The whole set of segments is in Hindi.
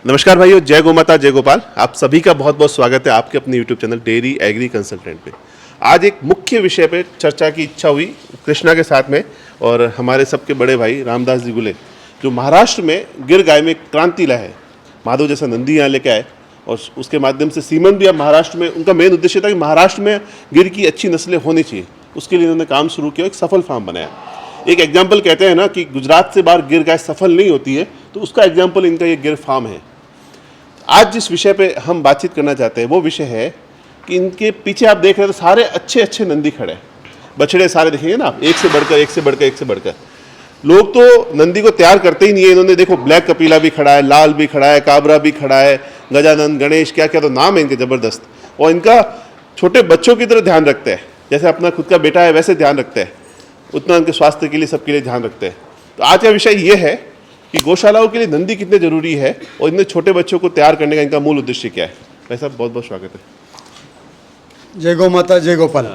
नमस्कार भाइयों, जय गौ माता जय गोपाल। आप सभी का बहुत बहुत स्वागत है आपके अपने YouTube channel dairy agri consultant पे। आज एक मुख्य विषय पे चर्चा की इच्छा हुई कृष्णा के साथ में, और हमारे सबके बड़े भाई रामदास जी गुले जो महाराष्ट्र में गिर गाय में क्रांति लाए है, माधव जैसा नंदी यहाँ लेके आए, और उसके माध्यम से सीमन भी अब महाराष्ट्र में, उनका मेन उद्देश्य था कि महाराष्ट्र में गिर की अच्छी नस्लें होनी चाहिए। उसके लिए उन्होंने काम शुरू किया, एक सफल फार्म बनाया। एक एग्जाम्पल कहते हैं ना कि गुजरात से बाहर गिर गाय सफल नहीं होती है, तो उसका एग्जाम्पल इनका ये गिर फार्म है। आज जिस विषय पे हम बातचीत करना चाहते हैं वो विषय है कि इनके पीछे आप देख रहे हैं तो सारे अच्छे अच्छे नंदी खड़े हैं, बछड़े सारे देखेंगे ना आप, एक से बढ़कर एक से बढ़कर एक से बढ़कर। लोग तो नंदी को तैयार करते ही नहीं है। इन्होंने देखो ब्लैक कपिला भी खड़ा है, लाल भी खड़ा है, काबरा भी खड़ा है, गजानंद, गणेश, क्या क्या तो नाम है इनके ज़बरदस्त। और इनका छोटे बच्चों की तरह ध्यान रखते हैं, जैसे अपना खुद का बेटा है वैसे ध्यान रखते हैं, उतना उनके स्वास्थ्य के लिए सबके लिए ध्यान रखते हैं। तो आज का विषय ये है कि गौशालाओं के लिए नंदी कितने जरूरी है और इतने छोटे बच्चों को तैयार करने का इनका मूल उद्देश्य क्या है। भाई साहब बहुत बहुत स्वागत है। जय गौ माता जय गोपाल।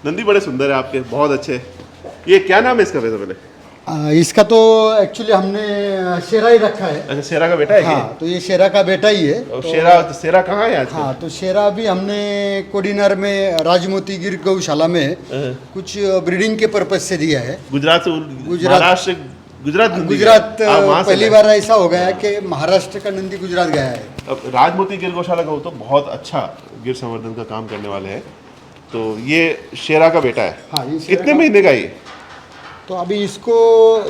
नंदी बड़े सुंदर है आपके, बहुत अच्छे। ये क्या नाम है इसका वैसे पहले? इसका तो एक्चुअली हमने शेरा ही रखा है। अच्छा, शेरा का बेटा है? हाँ, तो ये शेरा का बेटा ही है। और शेरा कहाँ है आज? हाँ, तो शेरा भी हमने कोडिनार में राजमोती गिर गौशाला में कुछ ब्रीडिंग के पर्पज से दिया है। गुजरात से, महाराष्ट्र से गुजरात पहली बार ऐसा हो गया कि महाराष्ट्र का नंदी गुजरात गया है। अब राजमोती गिर गौशाला का हो तो बहुत अच्छा गिर संवर्धन का काम करने वाले हैं। तो ये शेरा का बेटा है। हाँ, ये कितने महीने का ये? तो अभी इसको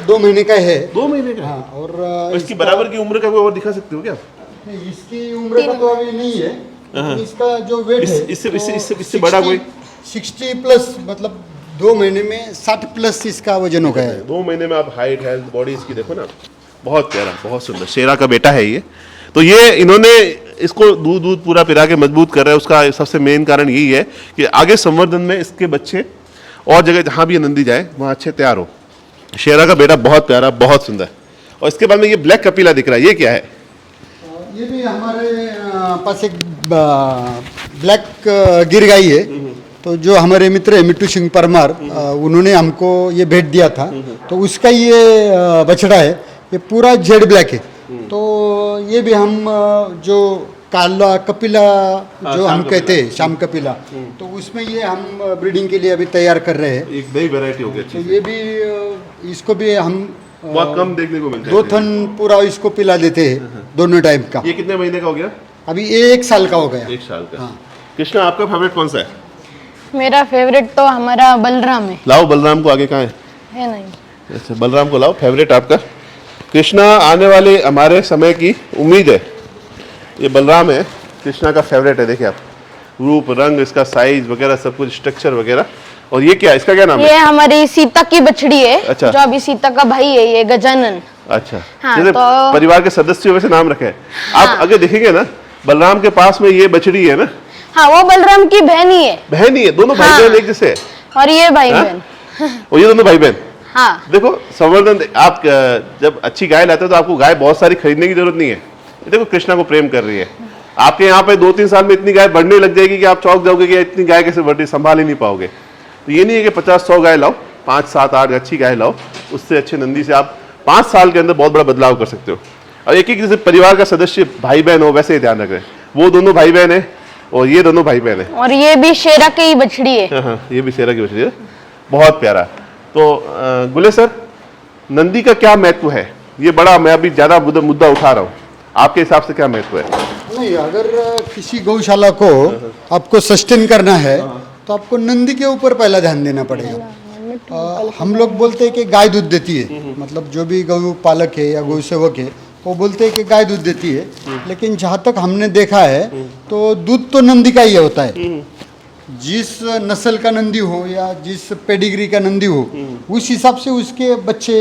2 महीने का है। 2 महीने का? हाँ, और इसकी बराबर की उम्र का कोई और दिखा सकते हो क्या? इसकी उम्र का तो अभी नहीं है। इसका जो वेट है इससे बड़ा कोई 60 प्लस, मतलब 2 महीने में 60 प्लस इसका वजन हो गया है। 2 महीने में आप हाइट हेल्थ बॉडी इसकी देखो ना, बहुत प्यारा, बहुत सुंदर शेरा का बेटा है ये। तो ये इन्होंने इसको दूध पूरा पिला के मजबूत कर रहा है। उसका सबसे मेन कारण यही है कि आगे संवर्धन में इसके बच्चे और जगह जहाँ भी ये नंदी जाए वहाँ अच्छे तैयार हो। शेरा का बेटा बहुत प्यारा, बहुत सुंदर। और इसके बाद में ये ब्लैक कपिला दिख रहा है, ये क्या है? ये भी हमारे पास एक ब्लैक गिर गाई है। तो जो हमारे मित्र है मिट्टू सिंह परमार, उन्होंने हमको ये भेंट दिया था। तो उसका ये बछड़ा है, ये पूरा जेड ब्लैक है। तो ये भी हम जो काला कपिला जो हम कहते हैं, शाम कपिला, तो उसमें ये हम ब्रीडिंग के लिए अभी तैयार कर रहे हैं। एक नई वैरायटी हो गई। तो ये भी, इसको भी हम बहुत कम देखने को मिलता है। 2 थन पूरा इसको पिला देते हैं दोनों टाइम का। ये कितने महीने का हो गया? अभी 1 साल का हो गया। 1 साल का। हाँ। कृष्णा, आपका फेवरेट कौन सा है? मेरा फेवरेट तो हमारा बलराम है। लाओ बलराम को, आगे कहाँ है नहीं? अच्छा, बलराम को लाओ, फेवरेट आपका। कृष्णा आने वाले हमारे समय की उम्मीद है। ये बलराम है, कृष्णा का फेवरेट है। देखिए आप, रूप रंग, इसका साइज वगैरह सब कुछ, स्ट्रक्चर वगैरह। और ये क्या है, इसका क्या नाम है? ये हमारी सीता की बछड़ी है। अच्छा। जो अभी सीता का भाई है, ये गजानन। अच्छा। हाँ, जैसे तो परिवार के सदस्यों वैसे नाम रखे हैं। आप आगे देखेंगे ना, बलराम के पास में ये बछड़ी है ना। हाँ, वो बलराम की बहन ही है। बहन ही है, दोनों भाई बहन एक जैसे है। और ये भाई बहन। और ये दोनों भाई बहन। हाँ, देखो संवर्धन, आप जब अच्छी गाय लाते हो तो आपको गाय बहुत सारी खरीदने की जरूरत नहीं है। ये देखो कृष्णा को प्रेम कर रही है। आपके यहाँ पे 2-3 साल में इतनी गाय बढ़ने लग जाएगी कि आप चौंक जाओगे कि इतनी गाय कैसे बढ़ रही, संभाल ही नहीं पाओगे। तो ये नहीं है कि 50-100 गाय लाओ, 5-7-8 अच्छी गाय लाओ, उससे अच्छे नंदी से आप 5 साल के अंदर बहुत बड़ा बदलाव कर सकते हो। और एक जैसे परिवार का सदस्य भाई बहन हो वैसे ही ध्यान रख रहे हैं। वो दोनों भाई बहन है और ये दोनों भाई बहन है। और ये भी शेरा की ही बछड़ी है। हाँ, ये भी शेरा की बछड़ी है, बहुत प्यारा। तो गुले सर, नंदी का क्या महत्व है? ये बड़ा, मैं अभी ज्यादा मुद्दा उठा रहा हूँ, आपके हिसाब से क्या महत्व है? नहीं, अगर किसी गौशाला को आपको सस्टेन करना है तो आपको नंदी के ऊपर पहला ध्यान देना पड़ेगा। हम लोग बोलते हैं कि गाय दूध देती है, मतलब जो भी गौ पालक है या गौ सेवक है वो बोलते हैं कि गाय दूध देती है। लेकिन जहाँ तक हमने देखा है तो दूध तो नंदी का ही होता है। जिस नस्ल का नंदी हो या जिस पेडिग्री का नंदी हो, उस हिसाब से उसके बच्चे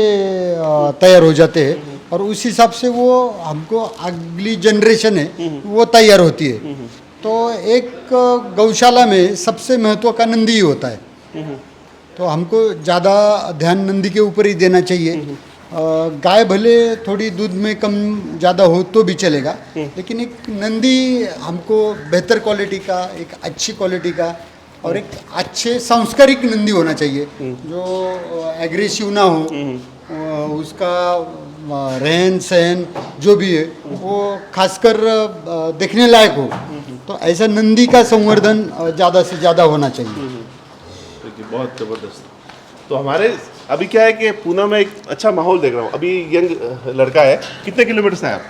तैयार हो जाते हैं और उस हिसाब से वो हमको अगली जनरेशन है वो तैयार होती है। तो एक गौशाला में सबसे महत्व का नंदी ही होता है। तो हमको ज़्यादा ध्यान नंदी के ऊपर ही देना चाहिए। गाय भले थोड़ी दूध में कम ज़्यादा हो तो भी चलेगा, लेकिन एक नंदी हमको बेहतर क्वालिटी का, एक अच्छी क्वालिटी का और एक अच्छे सांस्कारिक नंदी होना चाहिए, जो एग्रेसिव ना हो, उसका रहन सहन जो भी है वो खासकर देखने लायक हो, तो ऐसा नंदी का संवर्धन ज़्यादा से ज़्यादा होना चाहिए। देखिए बहुत ज़बरदस्त। तो हमारे अभी क्या है कि पूना में एक अच्छा माहौल देख रहा हूँ। अभी यंग लड़का है, कितने किलोमीटर से आए आप?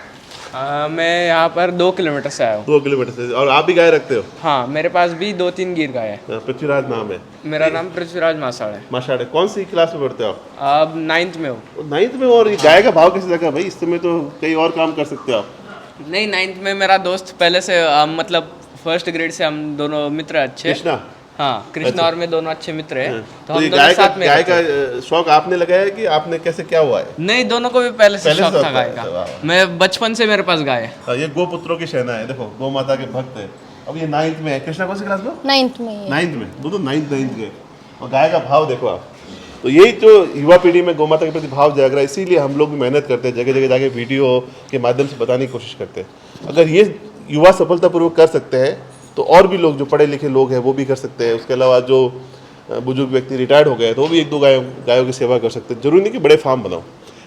मैं यहाँ पर 2 किलोमीटर से आया हूँ। 2 किलोमीटर से। और आप भी गाय रखते हो? हाँ, मेरे पास भी 2-3 गिर गाय है। पृथ्वीराज नाम है? मेरा नाम पृथ्वीराज मासाड़ है। माशाल्लाह। कौन सी क्लास में पढ़ते हो आप? अब 9th में हूँ। 9th में। और ये गाय का भाव कैसे लगा भाई? इस समय तो कई और काम कर सकते हो आप। नहीं, 9th में मेरा दोस्त पहले से मतलब फर्स्ट ग्रेड से हम दोनों मित्र अच्छे। कृष्णा? हाँ, कृष्णा और मैं दोनों अच्छे मित्र हैं। तो तो हम ये दोनों साथ में गाय रहते हैं। का शौक आपने लगाया है कि आपने कैसे, क्या हुआ है? नहीं, दोनों को भी पहले से पहले शौक से था गाय शौक था, का। वाह। मैं बचपन से मेरे पास गाय है। ये गोपुत्रों की सेना है। देखो गौ माता के भक्त है। अब ये 9th में है। कृष्णा कौन सी क्लास में? 9th में ही है। 9th में। दोनों 9th के। और गाय का भाव देखो आप। तो यही जो युवा पीढ़ी में गौ माता के प्रति भाव जाग रहा है, इसीलिए हम लोग भी मेहनत करते हैं, जगह जगह जाके वीडियो के माध्यम से बताने की कोशिश करते हैं। अगर ये युवा सफलतापूर्वक कर सकते हैं तो और भी लोग जो पढ़े लिखे लोग हैं वो भी कर सकते हैं। उसके अलावा जो बुजुर्ग व्यक्ति रिटायर्ड हो गए तो वो भी 1-2 गायों की सेवा कर सकते हैं। जरूरी नहीं कि बड़े फार्म बनाओ।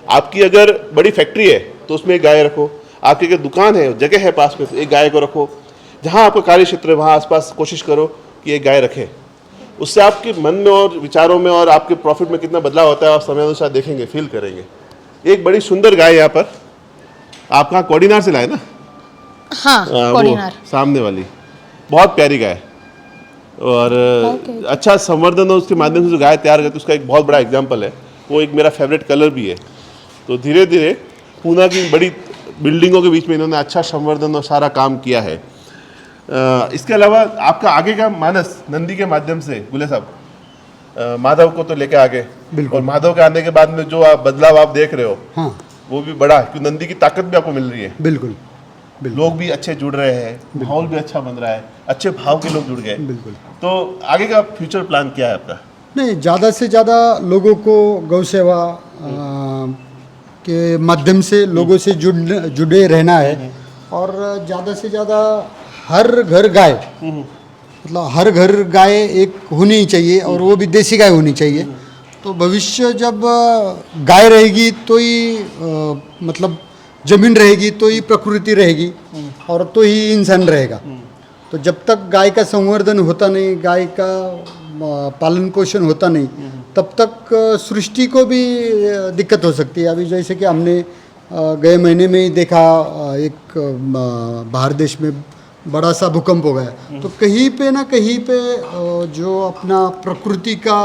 आपकी अगर बड़ी फैक्ट्री है तो उसमें एक गाय रखो। आपकी अगर दुकान है, जगह है पास में, तो एक गाय को रखो। जहाँ आपका कार्य क्षेत्र है वहाँ आसपास कोशिश करो कि एक गाय रखें। उससे आपके मन में और विचारों में और आपके प्रॉफिट में कितना बदलाव होता है आप समय अनुसार देखेंगे, फील करेंगे। एक बड़ी सुंदर गाय यहाँ पर आप कहाँ कोडिनार से लाए ना? हाँ, वो कोडिनार। सामने वाली बहुत प्यारी गाय। और अच्छा संवर्धन और उसके माध्यम से जो गाय तैयार करती है उसका एक बहुत बड़ा एग्जाम्पल है। वो एक मेरा फेवरेट कलर भी है। तो धीरे धीरे पूना की बड़ी बिल्डिंगों के बीच में इन्होंने अच्छा संवर्धन और सारा काम किया है। इसके अलावा आपका आगे का मानस नंदी के माध्यम से, गुले साहब, माधव को तो लेके आगे, और माधव के आने के बाद में जो आप बदलाव आप देख रहे हो, हाँ, वो भी बड़ा है क्योंकि नंदी की ताकत भी आपको मिल रही है। बिल्कुल। लोग भी अच्छे जुड़ रहे हैं, माहौल भी अच्छा बन रहा है, अच्छे भाव के लोग जुड़ गए। बिल्कुल। तो आगे का फ्यूचर प्लान क्या है आपका? नहीं, ज़्यादा से ज़्यादा लोगों को गौ सेवा के माध्यम से लोगों से जुड़े रहना है। और ज़्यादा से ज़्यादा हर घर गाय, मतलब हर घर गाय एक होनी ही चाहिए, और वो भी देसी गाय होनी चाहिए। तो भविष्य जब गाय रहेगी तो ही मतलब जमीन रहेगी तो ही प्रकृति रहेगी, और तो ही इंसान रहेगा। तो जब तक गाय का संवर्धन होता नहीं, गाय का पालन पोषण होता नहीं, तब तक सृष्टि को भी दिक्कत हो सकती है। अभी जैसे कि हमने गए महीने में ही देखा, एक बाहर देश में बड़ा सा भूकंप हो गया। तो कहीं पे ना कहीं पे जो अपना प्रकृति का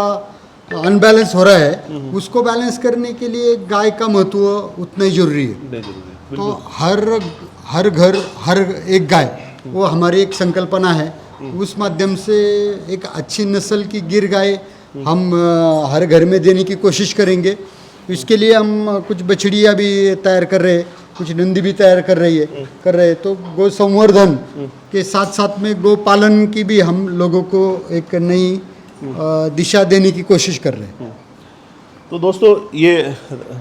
अनबैलेंस हो रहा है, उसको बैलेंस करने के लिए गाय का महत्व उतना ही जरूरी है। तो हर घर हर एक गाय, वो हमारी एक संकल्पना है। उस माध्यम से एक अच्छी नस्ल की गिर गाय हम हर घर में देने की कोशिश करेंगे। इसके लिए हम कुछ बछड़ियाँ भी तैयार कर रहे हैं, कुछ नंदी भी तैयार कर रहे हैं। तो गो संवर्धन के साथ साथ में गो पालन की भी हम लोगों को एक नई दिशा देने की कोशिश कर रहे हैं। तो दोस्तों, ये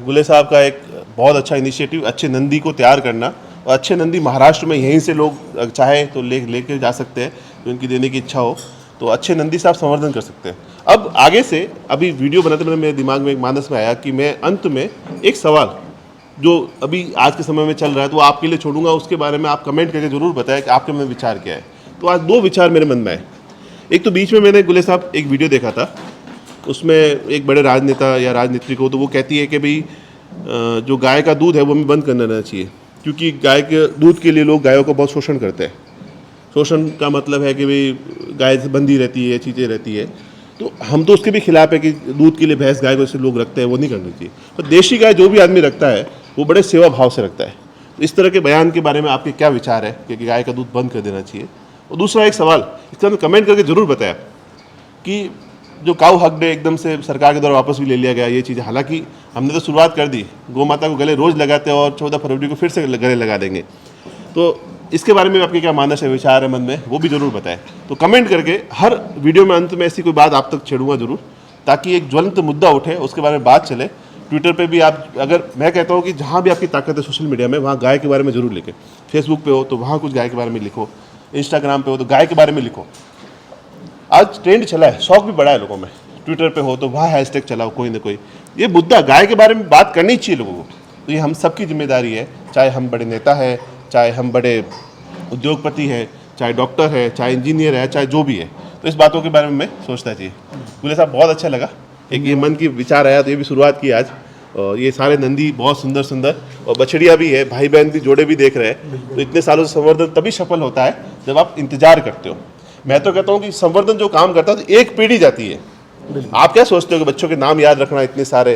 गुले साहब का एक बहुत अच्छा इनिशिएटिव, अच्छे नंदी को तैयार करना। और अच्छे नंदी महाराष्ट्र में यहीं से लोग चाहे तो लेके जा सकते हैं, तो उनकी देने की इच्छा हो तो अच्छे नंदी से आप संवर्धन कर सकते हैं। अब आगे से अभी वीडियो बनाते बनाते मेरे दिमाग में एक मानस में आया कि मैं अंत में एक सवाल जो अभी आज के समय में चल रहा है तो आपके लिए छोड़ूंगा, उसके बारे में आप कमेंट करके ज़रूर बताएं कि आपके मन में विचार क्या है। तो आज 2 विचार मेरे मन में आए। एक तो बीच में मैंने गुले साहब एक वीडियो देखा था, उसमें एक बड़े राजनेता या राजनेत्री को, तो वो कहती है कि भाई जो गाय का दूध है वो हमें बंद करना चाहिए, क्योंकि गाय के दूध के लिए लोग गायों को बहुत शोषण करते हैं। शोषण का मतलब है कि भाई गाय से बंधी रहती है, चीज़ें रहती है। तो हम तो उसके भी खिलाफ है कि दूध के लिए भैंस गाय को जैसे लोग रखते हैं वो नहीं करनी चाहिए। तो देशी गाय जो भी आदमी रखता है वो बड़े सेवा भाव से रखता है। तो इस तरह के बयान के बारे में आपके क्या विचार है कि गाय का दूध बंद कर देना चाहिए? और दूसरा एक सवाल, इसका मैं कमेंट करके ज़रूर बताया कि जो काऊ हक डे एकदम से सरकार के द्वारा वापस भी ले लिया गया, ये चीज़, हालांकि हमने तो शुरुआत कर दी, गौ माता को गले रोज़ लगाते हैं और 14 फरवरी को फिर से गले लगा देंगे। तो इसके बारे में आपके क्या मानस है, विचार है मन में, वो भी जरूर बताएं। तो कमेंट करके हर वीडियो में अंत में ऐसी कोई बात आप तक छेड़ूंगा जरूर, ताकि एक ज्वलंत मुद्दा उठे, उसके बारे में बात चले। ट्विटर पे भी आप, अगर मैं कहता हूँ कि जहाँ भी आपकी ताकत है सोशल मीडिया में, वहाँ गाय के बारे में जरूर लिखें। फेसबुक पे हो तो वहाँ कुछ गाय के बारे में लिखो, इंस्टाग्राम पे हो तो गाय के बारे में लिखो। आज ट्रेंड चला है, शौक भी बड़ा है लोगों में। ट्विटर पे हो तो वहाँ हैशटैग चलाओ कोई ना कोई। ये मुद्दा गाय के बारे में बात करनी चाहिए लोगों को। तो ये हम सबकी जिम्मेदारी है, चाहे हम बड़े नेता हैं, चाहे हम बड़े उद्योगपति हैं, चाहे डॉक्टर है, चाहे इंजीनियर है, चाहे जो भी है। तो इस बातों के बारे में सोचना चाहिए। गुले साहब बहुत अच्छा लगा, एक ये मन की विचार आया तो ये भी शुरुआत की आज। और ये सारे नंदी बहुत सुंदर सुंदर और बछड़िया भी है, भाई बहन भी जोड़े भी देख रहे हैं। तो इतने सालों से संवर्धन तभी सफल होता है जब आप इंतजार करते हो। मैं तो कहता हूँ कि संवर्धन जो काम करता है तो एक पीढ़ी जाती है। आप क्या सोचते हो कि बच्चों के नाम याद रखना इतने सारे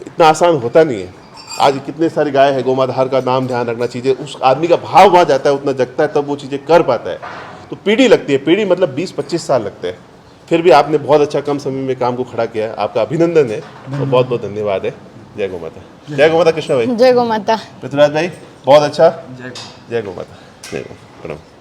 इतना आसान होता नहीं है। आज कितने सारी गाय है, गोमाता, हर का नाम ध्यान रखना, चीज़ें उस आदमी का भाव वहाँ जाता है, उतना जगता है, तब वो चीज़ें कर पाता है। तो पीढ़ी लगती है, पीढ़ी मतलब 20-25 साल लगते हैं। फिर भी आपने बहुत अच्छा कम समय में काम को खड़ा किया है, आपका अभिनंदन है और बहुत बहुत धन्यवाद है। जय गौ माता। जय गौ माता कृष्णा भाई। जय गो माता। पृथ्वीराज भाई बहुत अच्छा। जय गौ माता। जय गौ, प्रणाम।